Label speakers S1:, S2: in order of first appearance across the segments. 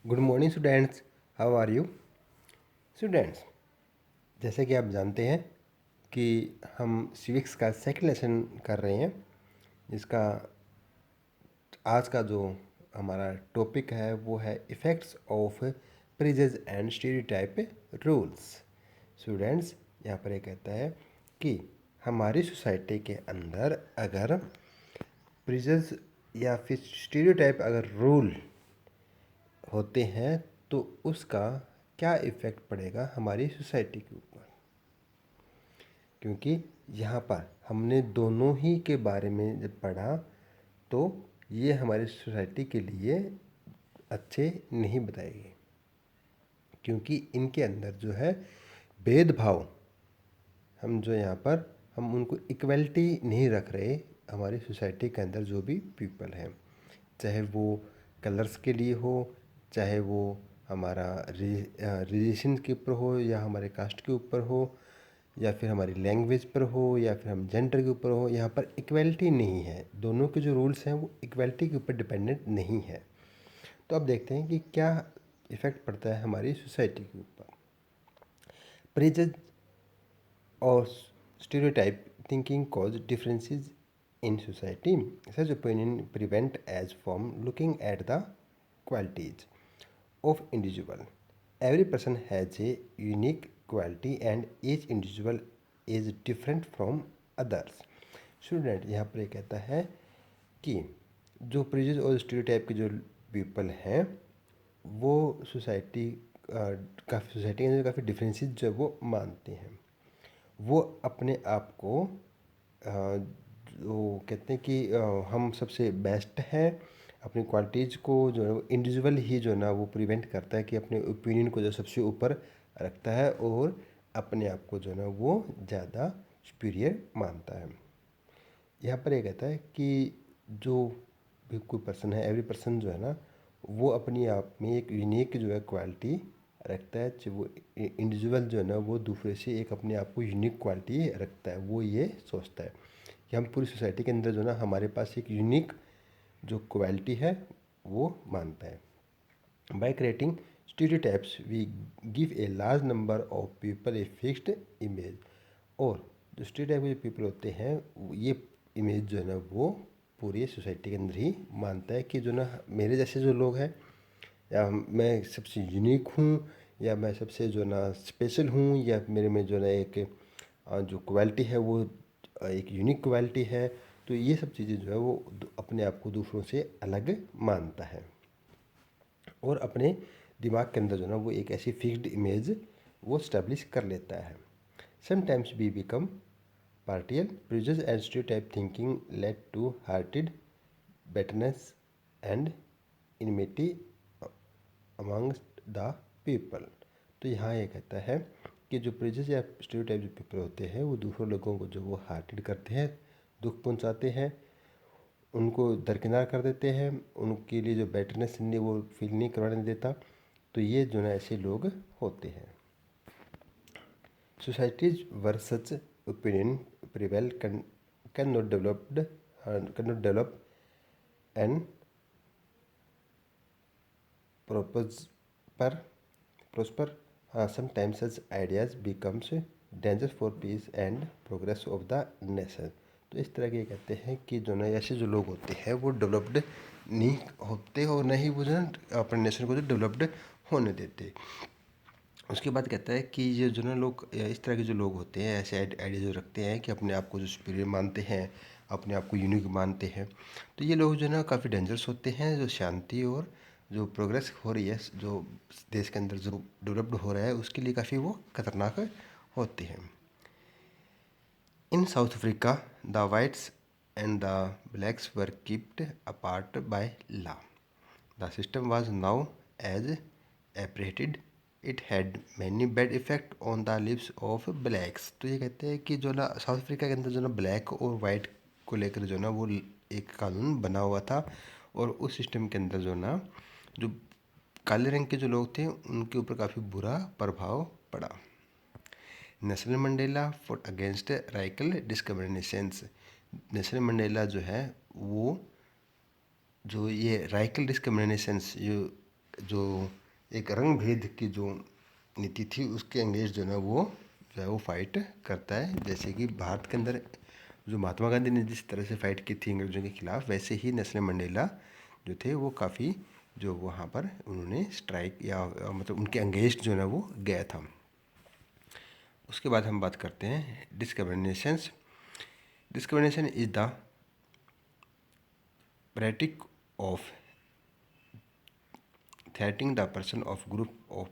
S1: Good morning students, how are you students. जैसे कि आप जानते हैं कि हम सिविक्स का सेकंड लेसन कर रहे हैं, जिसका आज का जो हमारा टॉपिक है वो है effects of prejudice and stereotype rules. Students, यहाँ पर ये कहता है कि हमारी सोसाइटी के अंदर अगर प्रेजुडिस या फिर स्टीरियोटाइप अगर रूल होते हैं तो उसका क्या इफ़ेक्ट पड़ेगा हमारी सोसाइटी के ऊपर। क्योंकि यहाँ पर हमने दोनों ही के बारे में जब पढ़ा तो ये हमारी सोसाइटी के लिए अच्छे नहीं बताएंगे, क्योंकि इनके अंदर जो है भेदभाव, हम जो यहाँ पर हम उनको इक्वलिटी नहीं रख रहे। हमारी सोसाइटी के अंदर जो भी पीपल हैं, चाहे वो कलर्स के लिए हो, चाहे वो हमारा रिलीजन के ऊपर हो, या हमारे कास्ट के ऊपर हो, या फिर हमारी लैंग्वेज पर हो, या फिर हम जेंडर के ऊपर हो, यहाँ पर इक्वलिटी नहीं है। दोनों के जो रूल्स हैं वो इक्वलिटी के ऊपर डिपेंडेंट नहीं है। तो अब देखते हैं कि क्या इफ़ेक्ट पड़ता है हमारी सोसाइटी के ऊपर। प्रेजुडिस और stereotype thinking cause differences in society. Such opinion prevent us from looking at the qualities of individual. Every person has a unique quality and each individual is different from others. Student यहाँ पर ये कहता है कि जो prejudice और stereotype के जो पीपल हैं वो काफ़ी सोसाइटी के अंदर काफ़ी डिफरेंसेस जो है वो मानते हैं। वो अपने आप को जो कहते हैं कि हम सबसे बेस्ट हैं, अपनी क्वालिटीज़ को जो है वो इंडिविजुअल ही जो है ना वो प्रिवेंट करता है कि अपने ओपिनियन को जो सबसे ऊपर रखता है और अपने आप को जो है ना वो ज़्यादा सुपीरियर मानता है। यहाँ पर ये कहता है कि जो भी कोई पर्सन है, एवरी पर्सन जो है ना वो अपनी आप में एक यूनिक जो है क्वालिटी रखता है। चाहे वो इंडिविजुअल जो है ना वो दूसरे से एक अपने आप को यूनिक क्वालिटी रखता है। वो ये सोचता है कि हम पूरी सोसाइटी के अंदर जो ना हमारे पास एक यूनिक जो क्वालिटी है वो मानता है। By creating stereotypes we give a large number of people a fixed image. और जो स्टीरियोटाइप के जो पीपल होते हैं ये इमेज जो है ना वो पूरी सोसाइटी के अंदर ही मानता है कि जो ना मेरे जैसे जो लोग हैं, या मैं सबसे यूनिक हूँ, या मैं सबसे जो ना स्पेशल हूँ, या मेरे में जो ना एक जो क्वालिटी है वो एक यूनिक क्वालिटी है। तो ये सब चीज़ें जो है वो अपने आप को दूसरों से अलग मानता है और अपने दिमाग के अंदर जो ना वो एक ऐसी फिक्स्ड इमेज वो स्टैब्लिश कर लेता है। Sometimes we become partial prejudice and stereotype thinking led to hearted bitterness and enmity amongst the people। तो यहाँ ये कहता है कि जो प्रेजुडिस या स्टीरियोटाइप जो पीपल होते हैं वो दूसरे लोगों को जो वो हार्टेड करते हैं, दुख पहुँचाते हैं, उनको दरकिनार कर देते हैं, उनके लिए जो बेटरनेस वो फील नहीं करवाने देता। तो ये जो ना ऐसे लोग होते हैं। Societies where such opinion prevail cannot develop and prosper. prosper. Sometimes such ideas becomes dangerous for peace and progress of the nation। तो इस तरह के कहते हैं कि जो ना ऐसे जो लोग होते हैं वो डेवलप्ड नहीं होते और ना ही वो जो ना अपने नेशन को जो डेवलप्ड होने देते। उसके बाद कहता है कि ये जो ना लोग इस तरह के जो लोग होते हैं, ऐसे आइडिया जो रखते हैं कि अपने आप को जो सुपीरियर मानते हैं, अपने आप को यूनिक मानते हैं, तो ये लोग जो ना काफ़ी डेंजरस होते हैं। जो शांति और जो प्रोग्रेस हो रही है, जो देश के अंदर जो डेवलप्ड हो रहा है उसके लिए काफ़ी वो खतरनाक होते हैं। In South Africa the whites and the blacks were kept apart by law. The system was now as apartheid it had many bad effect on the lives of blacks. तो ये कहते हैं कि जो ना साउथ अफ्रीका के अंदर जो ना ब्लैक और वाइट को लेकर जो ना वो एक कानून बना हुआ था, और उस सिस्टम के अंदर जो ना जो काले रंग के जो लोग थे उनके ऊपर काफ़ी बुरा प्रभाव पड़ा। Nelson Mandela fought against racial discriminations. Nelson Mandela जो है वो जो ये राइकल डिस्क्रिमिनेशंस जो जो एक रंग भेद की जो नीति थी उसके अंगेंस्ट जो है वो फाइट करता है। जैसे कि भारत के अंदर जो महात्मा गांधी ने जिस तरह से फाइट की थी अंग्रेज़ों के खिलाफ, वैसे ही नेल्सन मंडेला जो थे वो काफ़ी जो वहाँ पर उन्होंने स्ट्राइक या मतलब उनके अंगेंस्ट जो है वो गया था। उसके बाद हम बात करते हैं discriminations. Discrimination is the practice of threatening the person of group of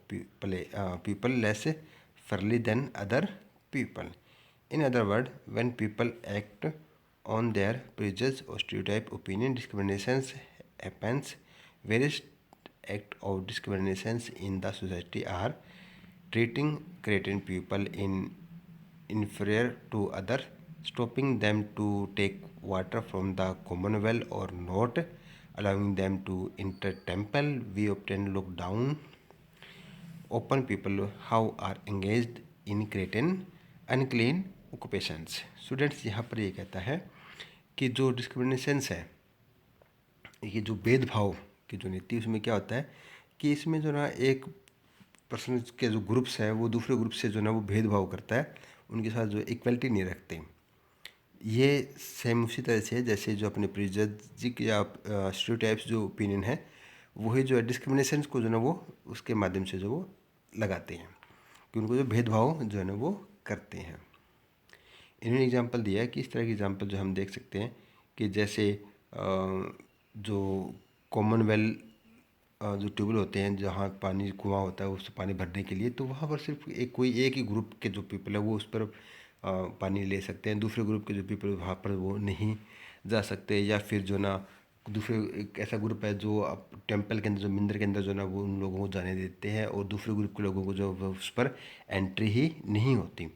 S1: people less fairly than other people. In other words, when people act on their prejudice or stereotype opinion, discriminations happens. Various acts of discriminations in the society are treating creating people in inferior to others, stopping them to take water from the common well or not allowing them to enter temple. We often look down upon people how are engaged in creating unclean occupations. Students यहाँ पर ये कहता है कि जो discriminations है, ये जो भेदभाव की जो नीति, उसमें क्या होता है कि इसमें जो ना एक पर्सन के जो ग्रुप्स हैं वो दूसरे ग्रुप से जो ना वो भेदभाव करता है, उनके साथ जो इक्वलिटी नहीं रखते। ये सेम उसी तरह से है जैसे जो अपने प्रिजजिक या स्टीरियोटाइप्स जो ओपिनियन है, वही जो है डिस्क्रिमिनेशन को जो ना वो उसके माध्यम से जो वो लगाते हैं कि उनको जो भेदभाव जो है ना वो करते हैं। इन्होंने एग्जांपल दिया है कि इस तरह की एग्जांपल जो हम देख सकते हैं कि जैसे जो कॉमनवेल जो ट्यूबवेल होते हैं जहाँ पानी कुआं होता है उससे पानी भरने के लिए, तो वहाँ पर सिर्फ एक ही ग्रुप के जो पीपल है वो उस पर पानी ले सकते हैं, दूसरे ग्रुप के जो पीपल वहाँ पर वो नहीं जा सकते। या फिर जो ना दूसरे एक ऐसा ग्रुप है जो अब टेम्पल के अंदर जो मंदिर के अंदर जो ना वो उन लोगों को जाने देते हैं और दूसरे ग्रुप के लोगों को जो उस पर एंट्री ही नहीं होती।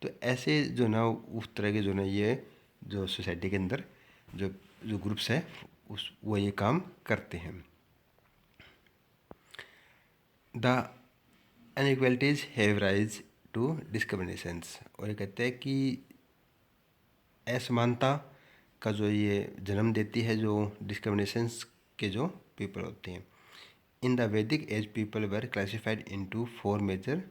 S1: तो ऐसे जो ना उस तरह के जो ना ये जो सोसाइटी के अंदर जो जो ग्रुप्स है उस वो ये काम करते हैं। The inequalities have rise to discriminations. और ये कहते हैं कि असमानता का जो ये जन्म देती है जो डिस्क्रिमिनेशंस के जो पीपल होते हैं। In the Vedic age people were classified into 4 major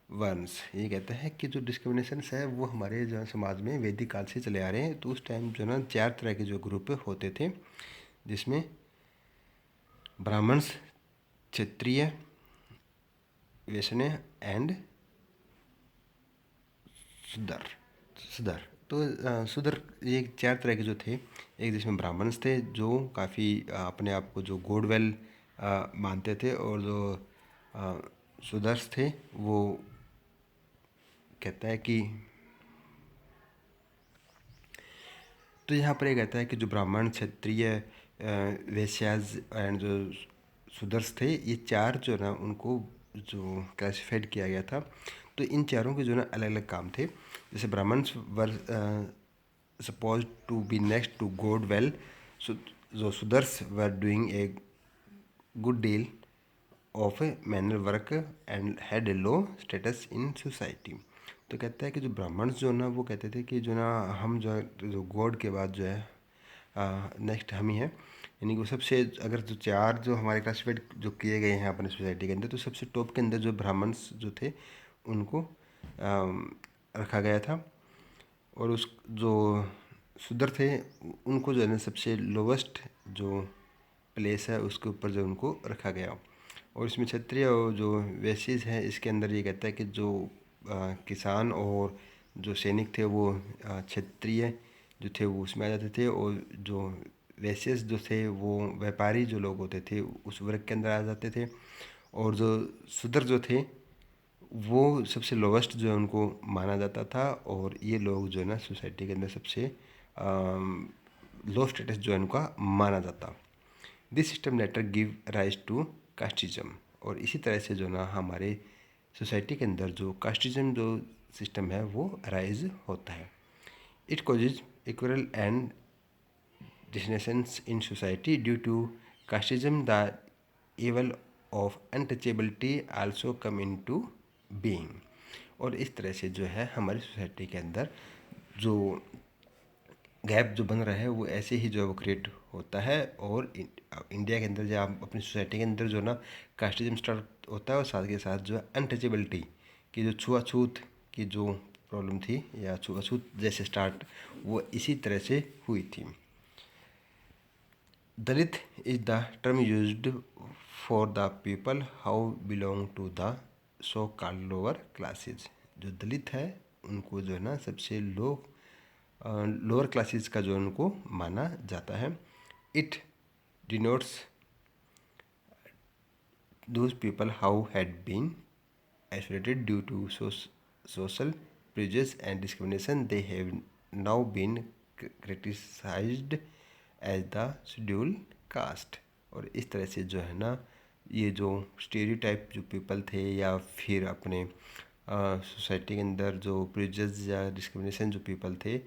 S1: varnas. ये कहता है कि जो डिस्क्रिमिनेशंस है वो हमारे जो समाज में वैदिक काल से चले आ रहे हैं। तो उस टाइम जो ना 4 तरह के जो ग्रुप होते थे, जिसमें ब्राह्मण्स, क्षत्रिय, वैश्य एंड शूद्र। तो शूद्र ये 4 तरह के जो थे, एक जिसमें ब्राह्मण्स थे जो काफ़ी अपने आप को जो गॉड वेल मानते थे, और जो शूद्र थे वो कहता है कि तो यहाँ पर ये कहता है कि जो ब्राह्मण, क्षत्रिय, वैश्याज एंड जो शूद्रस थे, ये 4 जो ना उनको जो क्लासिफाइड किया गया था। तो इन चारों के जो ना अलग अलग काम थे। जैसे Brahmins were supposed to be next to God well, जो Shudras were doing a good deal of menial work and had a low status in society. तो कहता है कि जो ब्राह्मण जो ना वो कहते थे कि जो ना हम जो है जो गॉड के बाद जो है नेक्स्ट हम ही हैं, यानी कि वो सबसे अगर जो 4 जो हमारे क्लासिफाइड जो किए गए हैं अपने सोसाइटी के अंदर, तो सबसे टॉप के अंदर जो ब्राह्मण्स जो थे उनको रखा गया था, और उस जो शूद्र थे उनको जो है ना सबसे लोवेस्ट जो प्लेस है उसके ऊपर जो उनको रखा गया। और इसमें क्षत्रिय और जो वैश्य है इसके अंदर ये कहता है कि जो किसान और जो सैनिक थे वो क्षत्रिय जो थे वो उसमें आ जाते थे, और जो वैश्य जो थे वो व्यापारी जो लोग होते थे उस वर्ग के अंदर आ जाते थे, और जो शूद्र जो थे वो सबसे लोवेस्ट जो है उनको माना जाता था, और ये लोग जो है ना सोसाइटी के अंदर सबसे लो स्टेटस जो है उनका माना जाता। This system later give rise to casteism. और इसी तरह से जो ना हमारे सोसाइटी के अंदर जो कास्टिज्म जो सिस्टम है वो राइज होता है। It causes equal and distinctions in society due to casteism the evil of untouchability also come into being. और इस तरह से जो है हमारी सोसाइटी के अंदर जो गैप जो बन रहा है वो ऐसे ही जो है वो क्रिएट होता है। और इंडिया के अंदर जब आप अपनी सोसाइटी के अंदर जो ना कास्टिज्म स्टार्ट होता है, और साथ के साथ जो है अनटचेबिलिटी की जो छुआछूत की जो प्रॉब्लम थी या छुआछूत जैसे स्टार्ट वो इसी तरह से हुई थी। Dalit is the term used for the people how belong to the so called lower classes. जो दलित है उनको जो है ना सबसे लोअर क्लासेस का जो उनको माना जाता है। It denotes those people how had been isolated due to social prejudice and discrimination. They have now been criticized as the scheduled caste। और इस तरह से जो है ना ये जो स्टेरियोटाइप जो पीपल थे या फिर अपने सोसाइटी के अंदर जो प्रिजुडिस या डिस्क्रिमिनेशन जो पीपल थे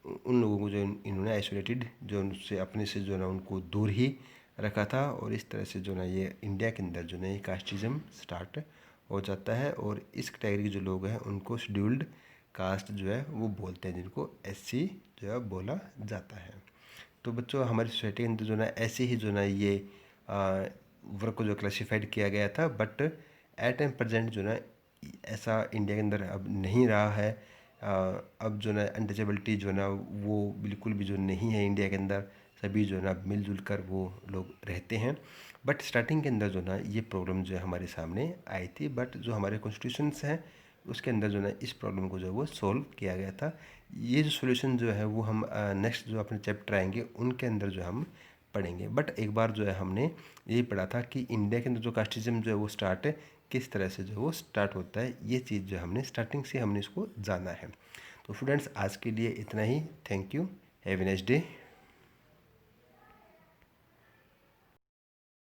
S1: उन लोगों को जो इन्होंने आइसोलेटेड जो उनसे अपने से जो ना उनको दूर ही रखा था। और इस तरह से जो ना ये इंडिया के अंदर जो ना ये कास्टिज्म स्टार्ट हो जाता है। और इस कैटेगरी के जो लोग हैं उनको शेड्यूल्ड कास्ट जो है वो बोलते हैं, जिनको एससी जो है बोला जाता है। तो बच्चों हमारी सोसाइटी के अंदर जो ना ऐसे ही जो ना ये वर्क को जो क्लासिफाइड किया गया था, बट एट एंड प्रेजेंट जो ना ऐसा इंडिया के अंदर अब नहीं रहा है। अब जो ना अनटचेबिलिटी जो ना वो बिल्कुल भी जो नहीं है इंडिया के अंदर। सभी जो है ना मिलजुल कर वो लोग रहते हैं। बट स्टार्टिंग के अंदर जो ना ये प्रॉब्लम जो है हमारे सामने आई थी, बट जो हमारे कॉन्स्टिट्यूशंस हैं उसके अंदर जो ना इस प्रॉब्लम को जो है वो सॉल्व किया गया था। ये जो सॉल्यूशन जो है वो हम नेक्स्ट जो अपने चैप्टर आएंगे उनके अंदर जो हम पढ़ेंगे। बट एक बार जो है हमने यही पढ़ा था कि इंडिया के अंदर जो कास्टिज्म जो है वो स्टार्ट किस तरह से जो है वो स्टार्ट होता है, ये चीज़ जो हमने स्टार्टिंग से हमने इसको जाना है। तो स्टूडेंट्स आज के लिए इतना ही। Thank you. Have a nice day.